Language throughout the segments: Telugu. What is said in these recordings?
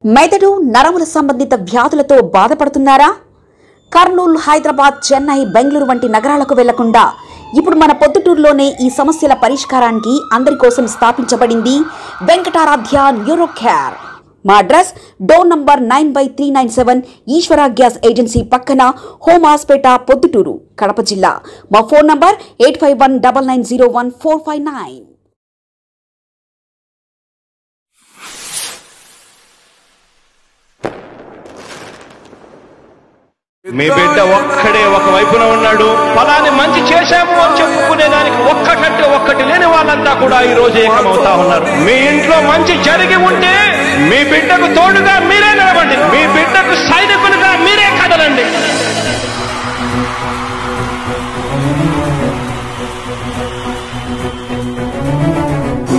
మెదడు నరముల సంబంధిత వ్యాధులతో బాధపడుతున్నారా? కర్నూలు, హైదరాబాద్, చెన్నై, బెంగళూరు వంటి నగరాలకు వెళ్లకుండా ఇప్పుడు మన పొద్దుటూరులోనే ఈ సమస్యల పరిష్కారానికి అందరి కోసం స్థాపించబడింది వెంకటారాధ్య న్యూరో కేర్. మా అడ్రస్ డోర్ నంబర్ 9/397 ఈశ్వర గ్యాస్ ఏజెన్సీ పక్కన, హోమాస్పేట, పొద్దుటూరు, కడప జిల్లా. మా ఫోన్ నంబర్ 8519901459. మీ బిడ్డ ఒక్కడే ఒక వైపున ఉన్నాడు. ఫలాన్ని మంచి చేశాము అని చెప్పుకునే దానికి ఒక్కటంటే ఒక్కటి లేని వాళ్ళంతా కూడా ఈ రోజు ఏకమవుతా ఉన్నారు. మీ ఇంట్లో మంచి జరిగి ఉంటే మీ బిడ్డకు తోడుగా మీరే నిలబండి, మీ బిడ్డకు సైనికులుగా మీరే కదలండి.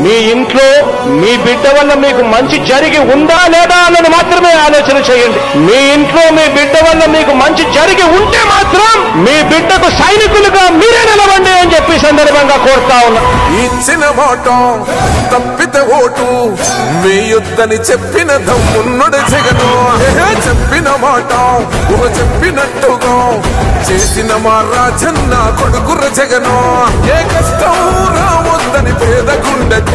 మీ ఇంట్లో మీ బిడ్డ వల్ల మీకు మంచి జరిగి ఉందా లేదా అన్నది మాత్రమే ఆలోచన చేయండి. మీ ఇంట్లో మీ బిడ్డ వల్ల మీకు మంచి జరిగి ఉంటే మాత్రం మీ బిడ్డకు సైనికులుగా మీరే నిలవండి అని చెప్పి సందర్భంగా కోరుతా ఉన్నా. ఇచ్చిన మాట తప్పితే ఓటు మీ యుద్ధని చెప్పిన దమ్మున్నడు జగను. చెప్పిన మాట చెప్పినట్టుగా చేసిన మా రాజన్న కొడుకుర జగను. ఏ కష్టం రావద్దని పేద గుండెకు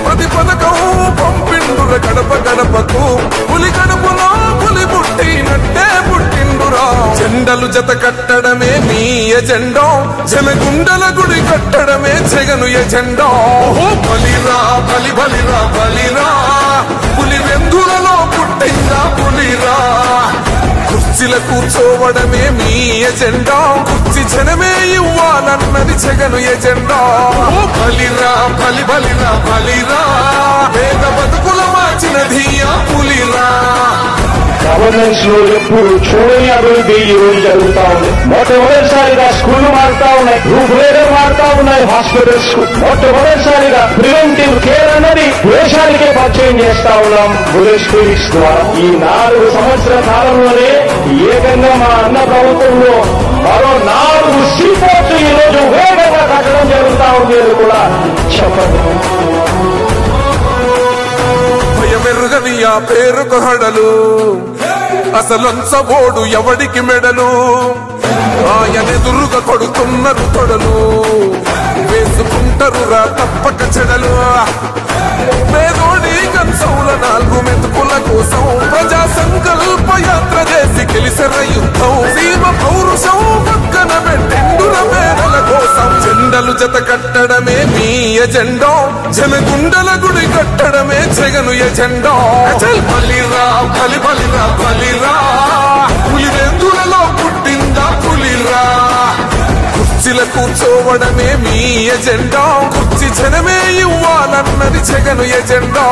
ప్రతి పథకం పంపిండుర గడప గడపకు. పులి గడపలో పులి పుట్టినట్టే పుట్టిండురా. జెండలు జత కట్టడమే మీ ఎజెండా, జనగుండల గుడి కట్టడమే జగను ఎజెండా. బలిరా బలి బలిరా బలిరా, పులి వెందులలో పుట్టిందా పులిరా. కుర్చీల కూర్చోవడమే మీ ఎజెండా, కుర్చీ జనమే ఇవ్వాలన్నది జగను ఎజెండా. బలిరా బలి బలిరా బలిరా, పేద బతుకుల మార్చినది ఆ పులిరా. గవర్నెన్స్ లో ఎప్పుడు చూడని అభివృద్ధి ఈ రోజు జరుగుతా ఉంది. మొట్టమొదటిసారిగా స్కూళ్లు మారుతా ఉన్నాయి, రూపురేఖలు మారుతా ఉన్నాయి. హాస్పిటల్స్ కు మొట్టమొదటిసారిగా ప్రివెంటివ్ కేర్ అన్నది దేశానికే పరిచయం చేస్తా ఉన్నాం బుల్లెట్ క్లినిక్స్ ద్వారా. ఈ 4 సంవత్సరాల కాలంలోనే ఏకంగా మా అన్న ప్రభుత్వంలో మరో 4 సీపోర్ట్స్ ఈ రోజు వేగంగా కట్టడం జరుగుతా ఉంది అని కూడా చెప్పండి. భయమెరుగని ఆ పేరుకు హడలు, అసలంచబోడు ఎవడికి మెడలు. ఆయనెదురుగా కొడుతున్నారు తొడలు, వేసుకుంటారు రా తప్పక చెడలు. పేదోడి కంచౌల 4 మెతుకుల కోసం ప్రజా సంకల్ప యాత్ర చేసి గెలిసిన యుద్ధం. సీమ పౌరుషం పక్కన పెట్టిండుల పేదల కోసం. జెండలు జత కట్టడమే మీ ఎజెండా, జనగుండల గుడి కట్టడమే జగను ఎజెండా. బలిరా బలి బలిరా బలిరా, పులి వెందులలో పుట్టిందా పులిరా. కుర్చీల కూర్చోవడమే మీ ఎజెండా, కుర్చీ జనమే ఇవ్వాలన్నది జగను ఎజెండా.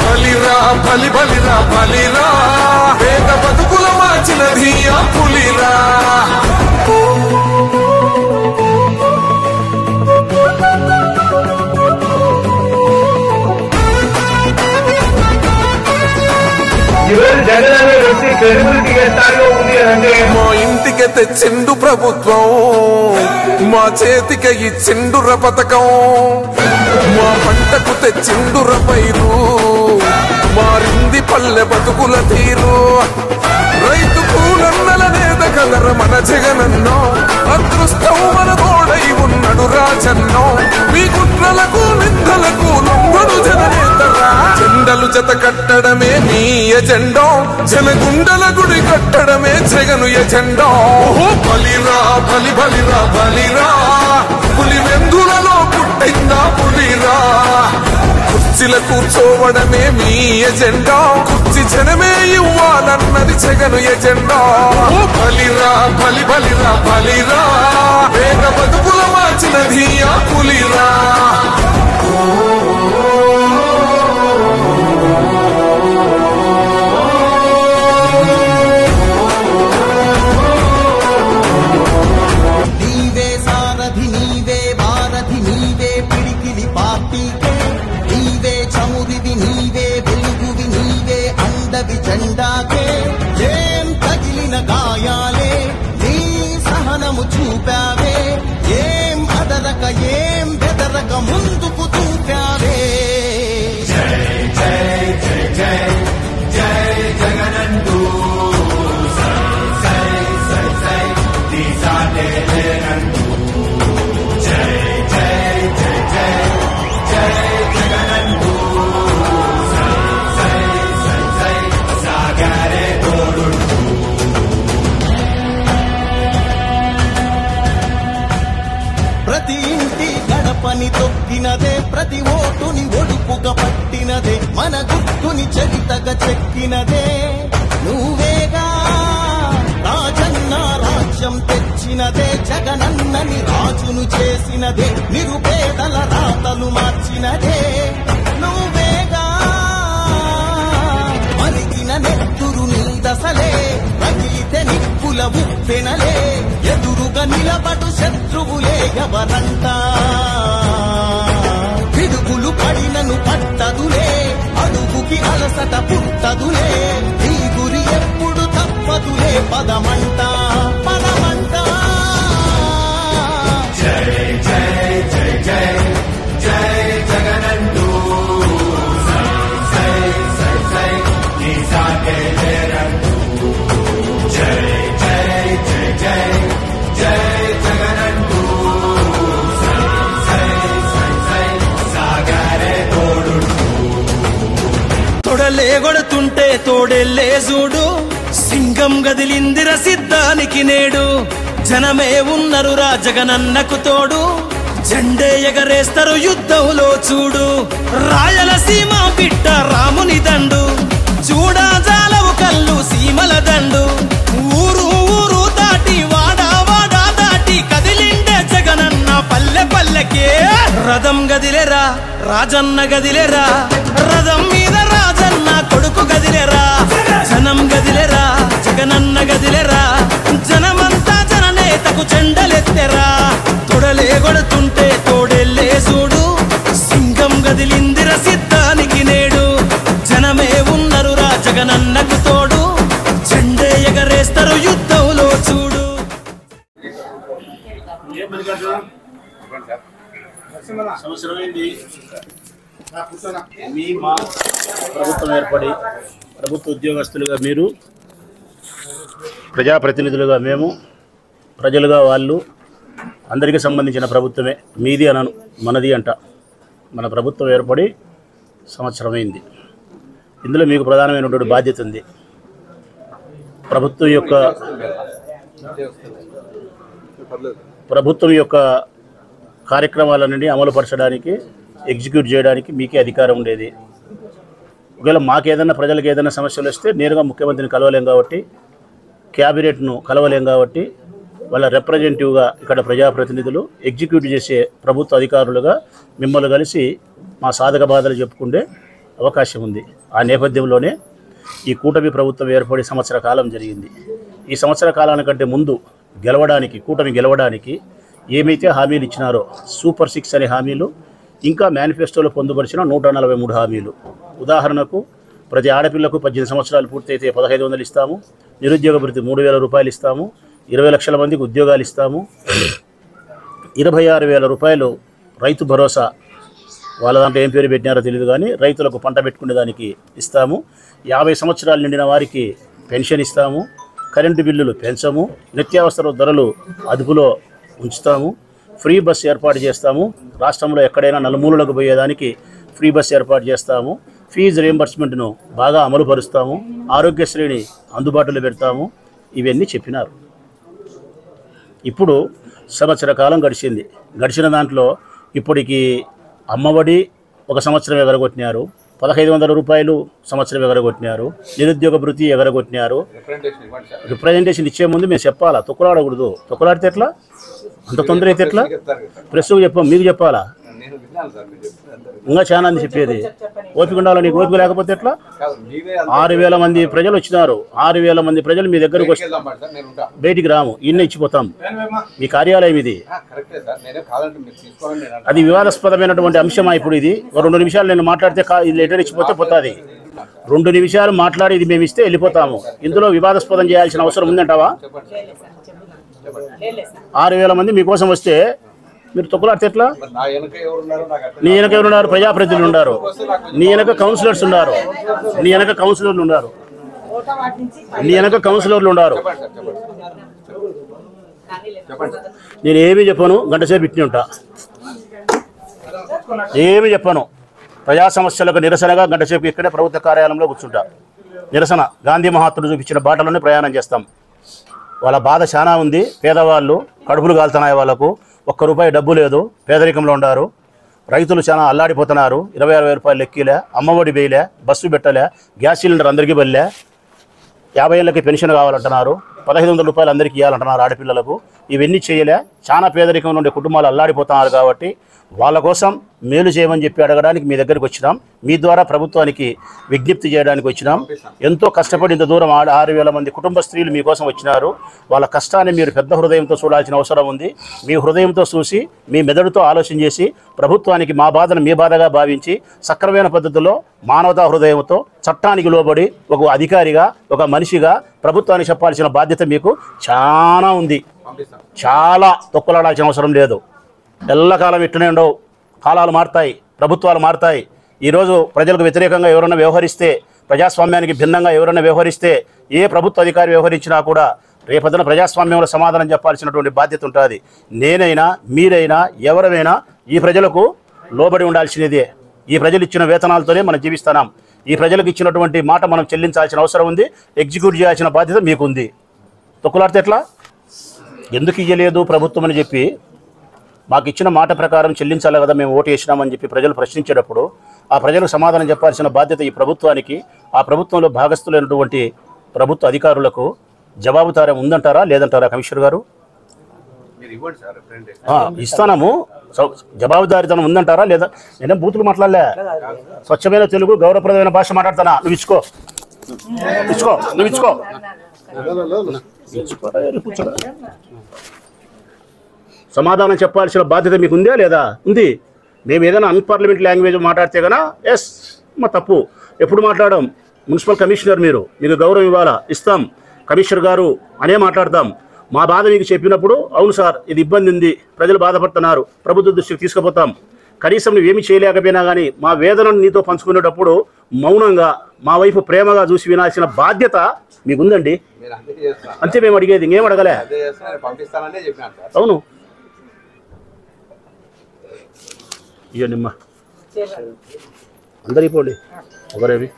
బలిరా బలి బలిరా బలిరా, పేద బతుకుల మార్చినది ఆ పులిరా. జగన్ అనే వ్యక్తి క్రెడిబిలిటీ ఏ స్థాయిలో ఉంది అంటే మా ఇంటికి తెచ్చిండు ప్రభుత్వం, మా చేతికి ఇచ్చిండుర పథకం. మా పంటకు తెచ్చిండుర పైరు, మారింది పల్లె బతుకుల తీరు. రైతు కూలన్నల నేత కలర మన జగనన్నో, అదృష్టం మన తోడై ఉన్నడు రాజన్నో. మీ కుట్రలకు నిందలకు లొంగడు జననేతరా. జెండలు జత కట్టడమే మీ ఎజెండా, జనగుండల గుడి కట్టడమే జగను ఎజెండా. బలిరా బలి బలిరా బలిరా, పులి వెందులలో పుట్టిందా పులిరా. కుర్చీల కూర్చోవడమే మీ ఎజెండా, కుర్చీ జనమే ఇవ్వాలన్నది జగను ఎజెండా. బలిరా బలి బలిరా బలిరా, పేద బతుకుల మార్చినది ఆ పులిరా. నీవే సారథి నీవే వారధి నీవే పిడికిలి పార్టీకే, నీవే చమురివి నీవే వెలుగువి నీవే అండవి జెండాకే. ఏం తగిలిన గాయాలే నీ సహనము చూపావే, ఏం అదరక ఏం బెదరక ముందుకు చూపావే. కొత్తగా చెక్కినదే నువ్వేగా రాజన్న రాజ్యం తెచ్చినదే జగనన్నని రాజును చేసినదే నిరుపేదల రాతలు మార్చినదే నువ్వేగా మరిగిన నెత్తురు నీ దశలే రగిలితే నిప్పుల ఉప్పెనలే ఎదురుగా నిలబడు శత్రువులే ఎవరంట పిడుగులు పడినను పట్టదులే అడుగుకి అలసట పుట్టదులే ఈ గురి ఎప్పుడు తప్పదులే పదమంట పదమంట జై జై జై జై జై జగనంటూ సై సై సై నీ సాగే లేరంటూ జై జై జై జై జై జగనంటూ సై సై సై సై సాగరే తోడుంటూ తొడలే కొడుతుంటే తోడెల్లే చూడు సింగం గదిలిందిర సిద్ధానికి నేడు జనమే ఉన్నరు రా జగనన్నకు తోడు జెండే ఎగరేస్తారు యుద్ధంలో చూడు రాయలసీమ బిడ్డ రాముని దండు చూడా జాలవు కళ్ళు సీమల దండు ఊరు ఊరు దాటి వాడా వాడా దాటి కదిలిండే జగనన్న పల్లె పల్లెకే రథం గదిలేరా రాజన్న గదిలేరా రథం మీద రాజన్న కొడుకు గదిలేరా జనం గదిలేరా జగనన్న గదిలేరా జనమంతా జననేతకు చెండలెత్తెరా తొడలే కొడుతుంటే తోడెల్లే చూడు సింగం గదిలిందిర సిద్ధానికి నేడు జనమే ఉన్నరు రా జగనన్నకు తోడు జెండే ఎగరేస్తారు యుద్ధంలో చూడు. సంవత్సరమైంది మీ మా ప్రభుత్వం ఏర్పడి ప్రభుత్వ ఉద్యోగస్తులుగా మీరు, ప్రజాప్రతినిధులుగా మేము, ప్రజలుగా వాళ్ళు, అందరికీ సంబంధించిన ప్రభుత్వమే. మీది అనను, మనది అంట. మన ప్రభుత్వం ఏర్పడి సంవత్సరమైంది. ఇందులో మీకు ప్రధానమైనటువంటి బాధ్యత ఉంది. ప్రభుత్వం యొక్క కార్యక్రమాలన్నీ అమలుపరచడానికి, ఎగ్జిక్యూట్ చేయడానికి మీకే అధికారం ఉండేది. ఒకవేళ మాకేదైనా ప్రజలకు ఏదైనా సమస్యలు వస్తే నేరుగా ముఖ్యమంత్రిని కలవలేం కాబట్టి, క్యాబినెట్ను కలవలేం కాబట్టి, వాళ్ళ రిప్రజెంటేటివ్గా ఇక్కడ ప్రజాప్రతినిధులు, ఎగ్జిక్యూట్ చేసే ప్రభుత్వ అధికారులుగా మిమ్మల్ని కలిసి మా సాధక బాధలు చెప్పుకునే అవకాశం ఉంది. ఆ నేపథ్యంలోనే ఈ కూటమి ప్రభుత్వం ఏర్పడి సంవత్సర కాలం జరిగింది. ఈ సంవత్సర కాలానికంటే ముందు కూటమి గెలవడానికి ఏమైతే హామీలు ఇచ్చినారో, సూపర్ 6 అనే హామీలు, ఇంకా మేనిఫెస్టోలో పొందుపరిచిన 143 హామీలు. ఉదాహరణకు, ప్రతి ఆడపిల్లకు 18 సంవత్సరాలు పూర్తయితే 1500 ఇస్తాము, నిరుద్యోగ భృతి 3000 రూపాయలు ఇస్తాము, 20 లక్షల మందికి ఉద్యోగాలు ఇస్తాము, 26,000 రూపాయలు రైతు భరోసా, వాళ్ళ దాంట్లో ఏం పేరు పెట్టినారో తెలియదు కానీ రైతులకు పంట పెట్టుకునే దానికి ఇస్తాము, 50 సంవత్సరాలు నిండిన వారికి పెన్షన్ ఇస్తాము, కరెంటు బిల్లులు పెంచము, నిత్యావసర ధరలు అదుపులో ఉంచుతాము, ఫ్రీ బస్ ఏర్పాటు చేస్తాము, రాష్ట్రంలో ఎక్కడైనా నలుమూలలకు పోయేదానికి ఫ్రీ బస్ ఏర్పాటు చేస్తాము, ఫీజు రియంబర్స్మెంట్ను బాగా అమలుపరుస్తాము, ఆరోగ్యశ్రేణి అందుబాటులో పెడతాము. ఇవన్నీ చెప్పినారు. ఇప్పుడు సంవత్సర కాలం గడిచింది. గడిచిన దాంట్లో ఇప్పటికి అమ్మఒడి ఒక సంవత్సరం ఎగరగొట్టినారు, 1500 రూపాయలు సంవత్సరం ఎగరగొట్టినారు, నిరుద్యోగ భృతి ఎగరగొట్టినారు. రిప్రజెంటేషన్ ఇచ్చే ముందు మేము చెప్పాలా, తొక్కులాడకూడదు. తొక్కులాడితే ఎట్లా? అంత తొందర అయితే ఎట్లా? ప్రెస్కు చెప్పాం, మీకు చెప్పాలా? ఇంకా చాలా మంది చెప్పేది. ఓపిక ఉండాలి. నీకు ఓపిక లేకపోతే ఎట్లా? 6,000 మంది ప్రజలు వచ్చినారు. 6,000 మంది ప్రజలు మీ దగ్గరకు వచ్చి బయటికి రాము, ఇన్నే ఇచ్చిపోతాం. మీ కార్యాలయం ఇది. అది వివాదాస్పదమైనటువంటి అంశమా? ఇప్పుడు ఇది 2 నిమిషాలు నేను మాట్లాడితే లెటర్ ఇచ్చిపోతే పోతుంది. 2 నిమిషాలు మాట్లాడి ఇది మేము ఇస్తే వెళ్ళిపోతాము. ఇందులో వివాదాస్పదం చేయాల్సిన అవసరం ఉందంటావా? 6,000 మంది మీకోసం వస్తే మీరు తొక్కులాడితే ఎట్లా? నీ వెనక ఎవరున్నారు? ప్రజాప్రతినిధులు ఉన్నారు, నీ వెనక కౌన్సిలర్స్ ఉన్నారు, నీ వెనక కౌన్సిలర్లు ఉన్నారు, నీ వెనక కౌన్సిలర్లు ఉన్నారు. నేను ఏమీ చెప్పను, గంటసేపు ఇట్ని ఉంటా. ఏమి చెప్పను. ప్రజా సమస్యలకు నిరసనగా గంటసేపు ఇక్కడే ప్రభుత్వ కార్యాలయంలో కూర్చుంటా. నిరసన గాంధీ మహాత్ముడు చూపించిన బాటలోనే ప్రయాణం చేస్తాం. వాళ్ళ బాధ చాలా ఉంది. పేదవాళ్ళు కడుపులు కాలుతున్నాయి. వాళ్ళకు 1 రూపాయి డబ్బు లేదు, పేదరికంలో ఉన్నారు. రైతులు చాలా అల్లాడిపోతున్నారు. 26,000 రూపాయలు ఎక్కిలే, అమ్మఒడి వేయలే, బస్సు పెట్టలే, గ్యాస్ సిలిండర్ అందరికీ బల్లే, 50 ఏళ్ళకి పెన్షన్ కావాలంటున్నారు, 1,500 రూపాయలు అందరికీ ఇవ్వాలంటున్నారు ఆడపిల్లలకు. ఇవన్నీ చేయలే. చాలా పేదరికం నుండి కుటుంబాలు అల్లాడిపోతున్నారు కాబట్టి వాళ్ళ కోసం మేలు చేయమని చెప్పి అడగడానికి మీ దగ్గరికి వచ్చినాం. మీ ద్వారా ప్రభుత్వానికి విజ్ఞప్తి చేయడానికి వచ్చినాం. ఎంతో కష్టపడి ఇంత దూరం 6,000 మంది కుటుంబ స్త్రీలు మీకోసం వచ్చినారు. వాళ్ళ కష్టాన్ని మీరు పెద్ద హృదయంతో చూడాల్సిన అవసరం ఉంది. మీ హృదయంతో చూసి, మీ మెదడుతో ఆలోచన చేసి ప్రభుత్వానికి మా బాధను మీ బాధగా భావించి సక్రమైన పద్ధతిలో మానవతా హృదయంతో చట్టానికి లోబడి ఒక అధికారిగా, ఒక మనిషిగా ప్రభుత్వానికి చెప్పాల్సిన బాధ్యత మీకు చాలా ఉంది. చాలా తొక్కులాడాల్సిన అవసరం లేదు. ఎల్లకాలం ఇట్లనే ఉండవు. కాలాలు మారుతాయి, ప్రభుత్వాలు మారుతాయి. ఈరోజు ప్రజలకు వ్యతిరేకంగా ఎవరైనా వ్యవహరిస్తే, ప్రజాస్వామ్యానికి భిన్నంగా ఎవరైనా వ్యవహరిస్తే, ఏ ప్రభుత్వ అధికారి వ్యవహరించినా కూడా రేపొద్దున ప్రజాస్వామ్యంలో సమాధానం చెప్పాల్సినటువంటి బాధ్యత ఉంటుంది. నేనైనా, మీరైనా, ఎవరైనా ఈ ప్రజలకు లోబడి ఉండాల్సినదే. ఈ ప్రజలు ఇచ్చిన వేతనాలతోనే మనం జీవిస్తున్నాం. ఈ ప్రజలకు ఇచ్చినటువంటి మాట మనం చెల్లించాల్సిన అవసరం ఉంది. ఎగ్జిక్యూట్ చేయాల్సిన బాధ్యత మీకుంది. తొక్కులాడితే ఎట్లా? ఎందుకు ఇయ్యలేదు ప్రభుత్వం అని చెప్పి మాకు ఇచ్చిన మాట ప్రకారం చెల్లించాలి కదా, మేము ఓటు వేసినామని చెప్పి ప్రజలు ప్రశ్నించేటప్పుడు ఆ ప్రజలకు సమాధానం చెప్పాల్సిన బాధ్యత ఈ ప్రభుత్వానికి, ఆ ప్రభుత్వంలో భాగస్థులైనటువంటి ప్రభుత్వ అధికారులకు జవాబుదారీ ఉందంటారా లేదంటారా కమిషనర్ గారు? ఇస్తాము. జవాబుదారీతనం ఉందంటారా లేదా? నేను బూతులు మాట్లాడలే, స్వచ్ఛమైన తెలుగు గౌరవప్రదమైన భాష మాట్లాడతానా? నువ్వు ఇచ్చుకో, నువ్వు ఇచ్చుకో. సమాధానం చెప్పాల్సిన బాధ్యత మీకు ఉందా లేదా? ఉంది. మేము ఏదైనా అన్పార్లమెంట్ లాంగ్వేజ్ మాట్లాడితే కన్నా ఎస్ మా తప్పు. ఎప్పుడు మాట్లాడడం? మున్సిపల్ కమిషనర్ మీరు, మీకు గౌరవం ఇవ్వాలా, ఇస్తాం. కమిషనర్ గారు అనే మాట్లాడతాం. మా బాధ మీకు చెప్పినప్పుడు అవును సార్ ఇది ఇబ్బంది ఉంది, ప్రజలు బాధపడుతున్నారు, ప్రభుత్వ దృష్టికి తీసుకుపోతాం. కనీసం నువ్వేమీ చేయలేకపోయినా కానీ మా వేదనను నీతో పంచుకునేటప్పుడు మౌనంగా మా వైపు ప్రేమగా చూసి వినాల్సిన బాధ్యత మీకుందండి. అంతే మేము అడిగేది, ఇంకేం అడగలే. అవును. ఇయ్యో నిమ్మ అందరికీ పోండి. ఒకరేవి